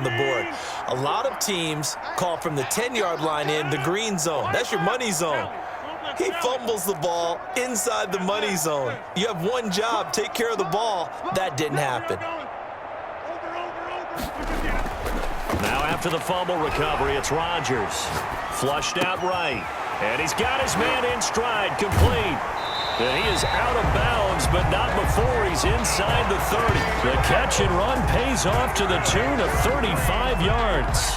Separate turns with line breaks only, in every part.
the board. A lot of teams call from the 10-yard line in the green zone. That's your money zone. He fumbles the ball inside the money zone. You have one job, take care of the ball. That didn't happen.
Now after the fumble recovery, it's Rodgers. Flushed out right. And he's got his man in stride, complete. And he is out of bounds, but not before he's inside the 30. The catch and run pays off to the tune of 35 yards.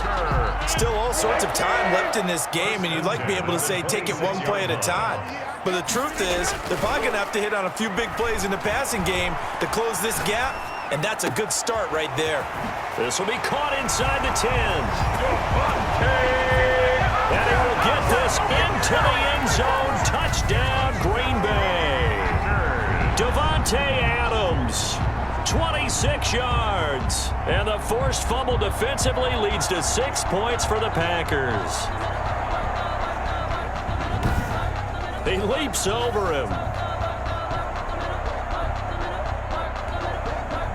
Still all sorts of time left in this game, and you'd like to be able to say take it one play at a time. But the truth is, they're probably going to have to hit on a few big plays in the passing game to close this gap, and that's a good start right there.
This will be caught inside the 10. And he will get this into the end zone. Touchdown, Green Bay. Davante Adams, 26 yards. And the forced fumble defensively leads to 6 points for the Packers. He leaps over him.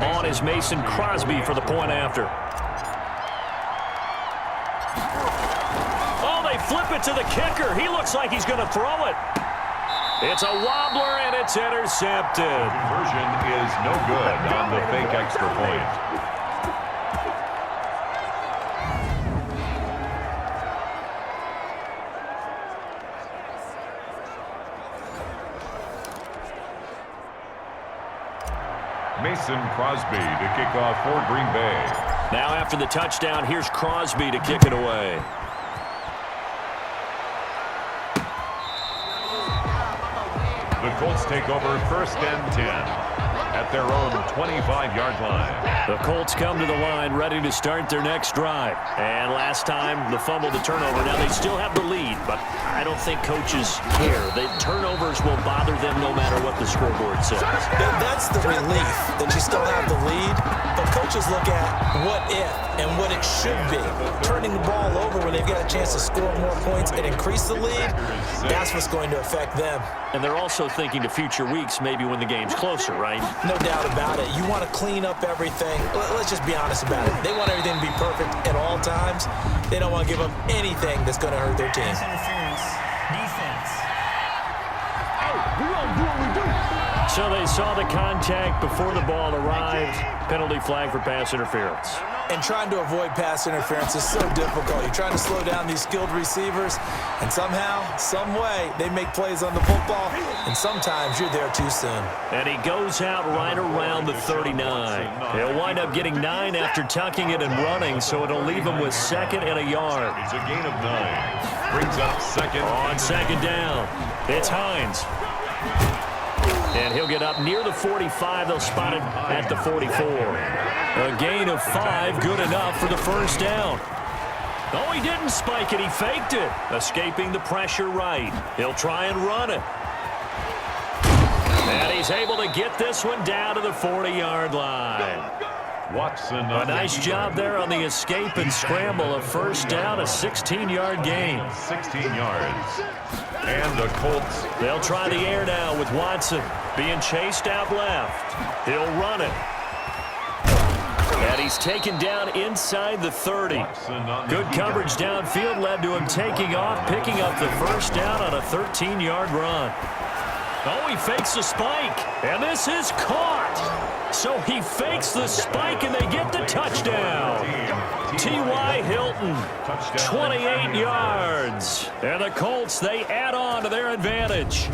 On is Mason Crosby for the point after. Flip it to the kicker. He looks like he's going to throw it. It's a wobbler, and it's intercepted.
Conversion is no good on the fake extra point. Mason Crosby to kick off for Green Bay.
Now after the touchdown, here's Crosby to kick it away.
The Colts take over 1st and 10 at their own 25-yard line.
The Colts come to the line ready to start their next drive. And last time, the fumble, the turnover. Now they still have the lead, but I don't think coaches care. The turnovers will bother them no matter what the scoreboard says.
That's the relief that you still have the lead, but coaches look at what if and what it should be. Turning the ball over when they've got a chance to score more points and increase the lead, that's what's going to affect them.
And they're also thinking to future weeks, maybe when the game's closer, right?
No doubt about it. You want to clean up everything. Let's just be honest about it. They want everything to be perfect at all times. They don't want to give up anything that's going to hurt their team.
Interference. Defense.
So they saw the contact before the ball arrived. Penalty flag for pass interference.
And trying to avoid pass interference is so difficult. You're trying to slow down these skilled receivers, and somehow, some way, they make plays on the football, and sometimes you're there too soon.
And he goes out right around the 39. He'll wind up getting 9 after tucking it and running, so it'll leave him with 2nd and a yard.
It's a gain of 9. Brings up 2nd.
On 2nd down, it's Hines. And he'll get up near the 45. They'll spot it at the 44. A gain of 5, good enough for the 1st down. Oh, he didn't spike it. He faked it. Escaping the pressure right. He'll try and run it. And he's able to get this one down to the 40-yard line.
Watson.
A nice job there on the escape and scramble. A 1st down, a 16-yard gain.
16 yards. And the Colts.
They'll try the air now with Watson being chased out left. He'll run it. And he's taken down inside the 30. Good coverage downfield led to him taking off, picking up the 1st down on a 13-yard run. Oh, he fakes the spike, and this is caught. So he fakes the spike, and they get the touchdown. T.Y. Hilton, 28 yards. And the Colts, they add on to their advantage.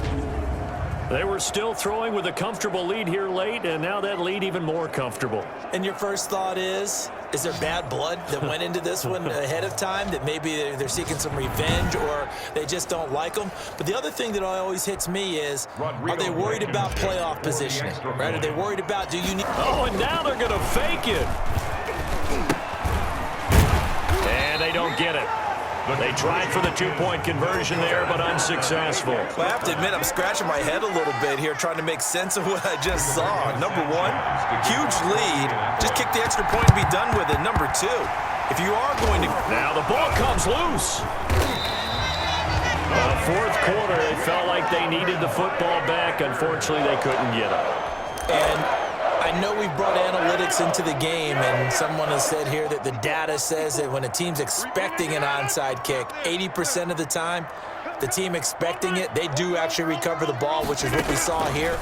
They were still throwing with a comfortable lead here late, and now that lead even more comfortable.
And your first thought is there bad blood that went into this one ahead of time, that maybe they're seeking some revenge or they just don't like them? But the other thing that always hits me is, are they worried about playoff positioning? Right? Are they worried about, do you need...
Oh, and now they're going to fake it. And they don't get it. They tried for the 2-point conversion there, but unsuccessful.
Well, I have to admit, I'm scratching my head a little bit here trying to make sense of what I just saw. Number 1, huge lead. Just kick the extra point and be done with it. Number 2, if you are going to...
Now the ball comes loose. 4th quarter, it felt like they needed the football back. Unfortunately, they couldn't get it.
And I know we've brought analytics into the game, and someone has said here that the data says that when a team's expecting an onside kick, 80% of the time, the team expecting it, they do actually recover the ball, which is what we saw here.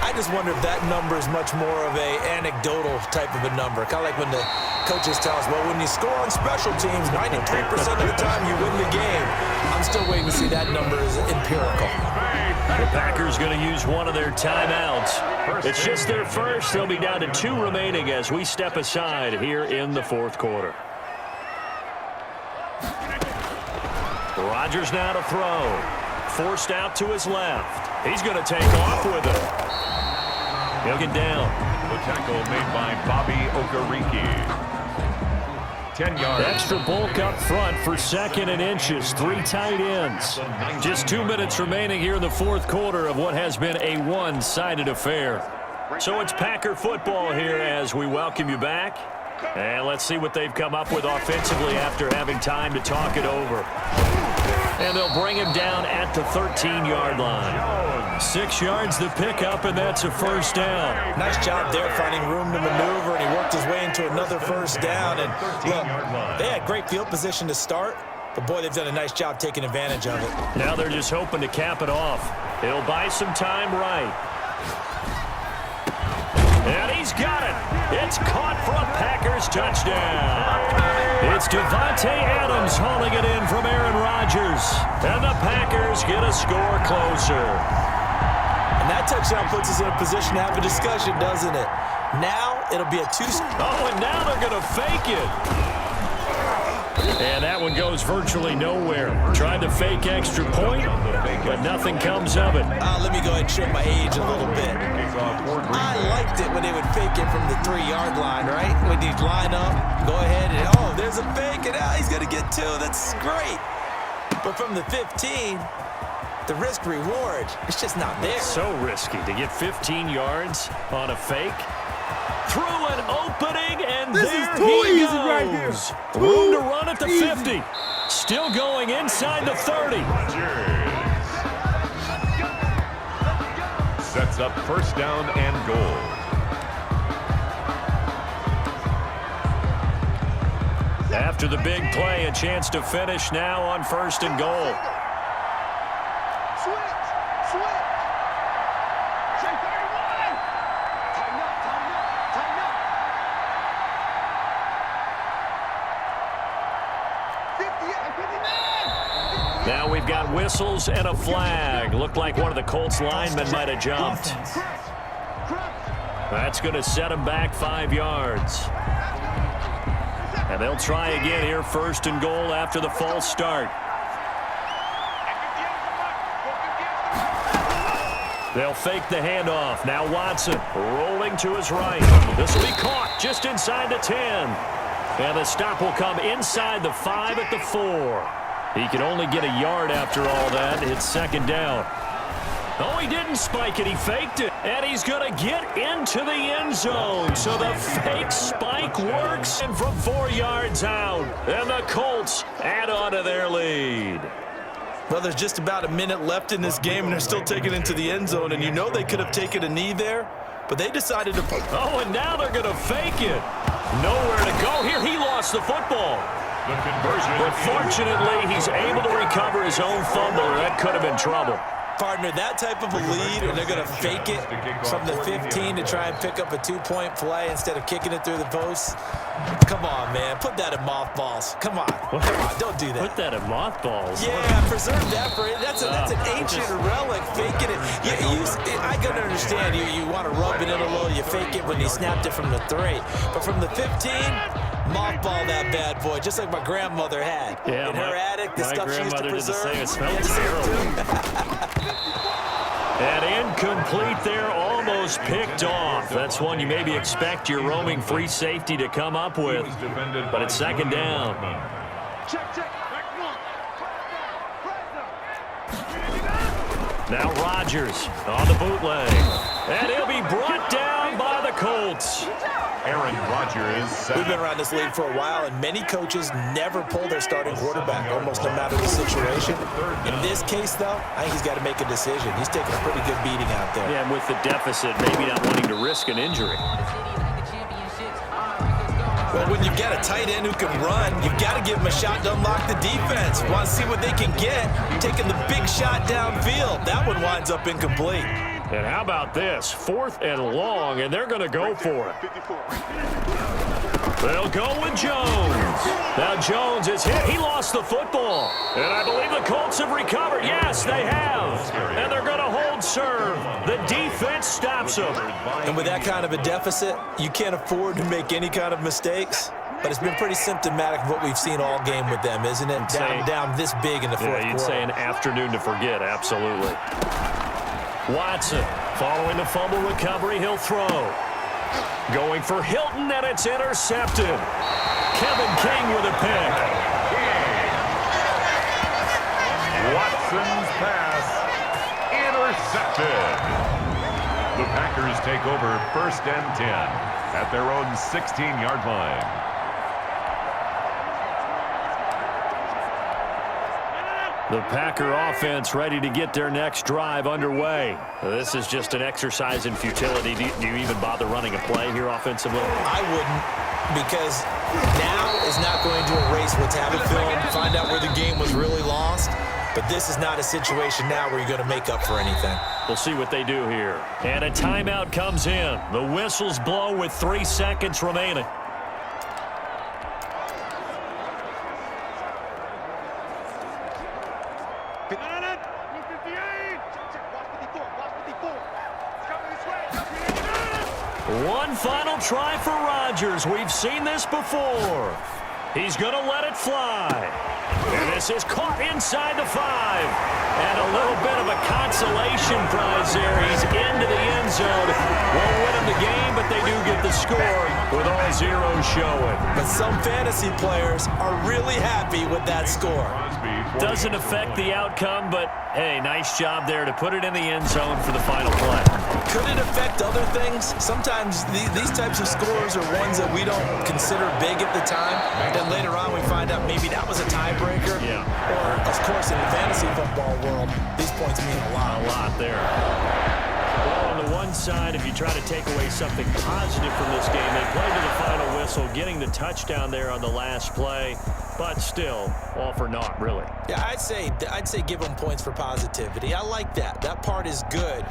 I just wonder if that number is much more of a anecdotal type of a number. Kind of like when the coaches tell us, well, when you score on special teams, 93% of the time you win the game. I'm still waiting to see that number is empirical.
The Packers going to use one of their timeouts. It's just their first. They'll be down to 2 remaining as we step aside here in the fourth quarter. Rodgers now to throw. Forced out to his left. He's going to take off with it. He'll get down.
The tackle made by Bobby Okereke. 10 yards.
Extra bulk up front for 2nd and inches. 3 tight ends. Just 2 minutes remaining here in the fourth quarter of what has been a one-sided affair. So it's Packer football here as we welcome you back. And let's see what they've come up with offensively after having time to talk it over. And they'll bring him down at the 13-yard line. 6 yards to pick up, and that's a first down.
Nice job there finding room to maneuver, and he worked his way into another first down. And look, they had great field position to start, but boy, they've done a nice job taking advantage of it.
Now they're just hoping to cap it off. He'll buy some time right. And he's got it. It's caught for a Packers touchdown. It's Devontae Adams hauling it in from Aaron Rodgers. And the Packers get a score closer.
And that touchdown puts us in a position to have a discussion, doesn't it? Now it'll be a 2.
Oh, and now they're going to fake it. And that one goes virtually nowhere. Tried to fake extra point, but nothing comes of it.
Let me go ahead and show my age a little bit. I liked it when they would fake it from the 3-yard line, right? When you line up, go ahead and, oh, there's a fake, and he's going to get 2. That's great. But from the 15, the risk-reward, it's just not there.
So risky to get 15 yards on a fake. Through an opening, and
this
there
is too
he
easy
goes.
right here.
Room to run at the 50. Still going inside the 30.
Sets up first down and goal.
After the big play, a chance to finish now on 1st and goal. Now we've got whistles and a flag. Looked like one of the Colts linemen might have jumped. That's going to set him back 5 yards. And they'll try again here, 1st and goal after the false start. They'll fake the handoff. Now Watson rolling to his right. This will be caught just inside the 10. And the stop will come inside the 5 at the 4. He can only get a yard after all that. It's 2nd down. Oh, he didn't spike it. He faked it. And he's going to get into the end zone. So the fake spike works. And from 4 yards out. And the Colts add on to their lead.
Well, there's just about a minute left in this game, and they're still taking it into the end zone. And you know they could have taken a knee there, but they decided to...
Oh, and now they're going to fake it. Nowhere to go. Here, he lost the football.
The conversion.
But fortunately, he's able to recover his own fumble, or that could have been trouble.
Partner, that type of a lead, and they're going to fake it from the 15 to try and pick up a 2-point play instead of kicking it through the posts. Come on, man. Put that in mothballs. Come on. Come on. Don't do that.
Put that in mothballs.
Yeah, preserve that for it. That's an ancient relic, faking it. I can understand you want to rub it in a little. You fake it when you snapped it from the 3. But from the 15, mothball that bad boy, just like my grandmother had.
Yeah,
in her attic, the stuff she used to preserve.
It smelled terrible. And incomplete there, almost picked off. That's one you maybe expect your roaming free safety to come up with. But it's 2nd down. Now Rodgers on the bootleg. And he'll be brought down by the Colts.
Aaron Rodgers set.
We've been around this league for a while, and many coaches never pull their starting quarterback, almost no matter the situation. In this case, though, I think he's got to make a decision. He's taking a pretty good beating out there.
Yeah, and with the deficit, maybe not wanting to risk an injury.
Well, when you've got a tight end who can run, you've got to give him a shot to unlock the defense. Want to see what they can get, taking the big shot downfield. That one winds up incomplete.
And how about this? 4th and long, and they're going to go for it. They'll go with Jones. Now Jones is hit. He lost the football. And I believe the Colts have recovered. Yes, they have. And they're going to hold serve. The defense stops them.
And with that kind of a deficit, you can't afford to make any kind of mistakes. But it's been pretty symptomatic of what we've seen all game with them, isn't it? Down this big in the fourth quarter.
You'd say an afternoon to forget, absolutely. Watson, following the fumble recovery, he'll throw. Going for Hilton, and it's intercepted. Kevin King with a pick.
Watson's pass intercepted. The Packers take over 1st and 10 at their own 16-yard line.
The Packer offense ready to get their next drive underway. This is just an exercise in futility. Do you even bother running a play here offensively?
I wouldn't, because now is not going to erase what's happened, film, find out where the game was really lost. But this is not a situation now where you're going to make up for anything.
We'll see what they do here. And a timeout comes in. The whistles blow with 3 seconds remaining. One final try for Rodgers. We've seen this before. He's going to let it fly. And this is caught inside the 5. And a little bit of a consolation prize there. He's into the end zone. Won't win him the game, but they do get the score with all zeros showing.
But some fantasy players are really happy with that score.
Doesn't affect the outcome, but, hey, nice job there to put it in the end zone for the final play.
Could it affect other things? Sometimes these types of scores are ones that we don't consider big at the time. Then later on we find out maybe that was a tiebreaker.
Yeah.
Or, of course, in the fantasy football world, these points mean a lot.
A lot there. Well, on the one side, if you try to take away something positive from this game, they played to the final whistle, getting the touchdown there on the last play. But still, all for naught, really.
Yeah, I'd say give them points for positivity. I like that. That part is good.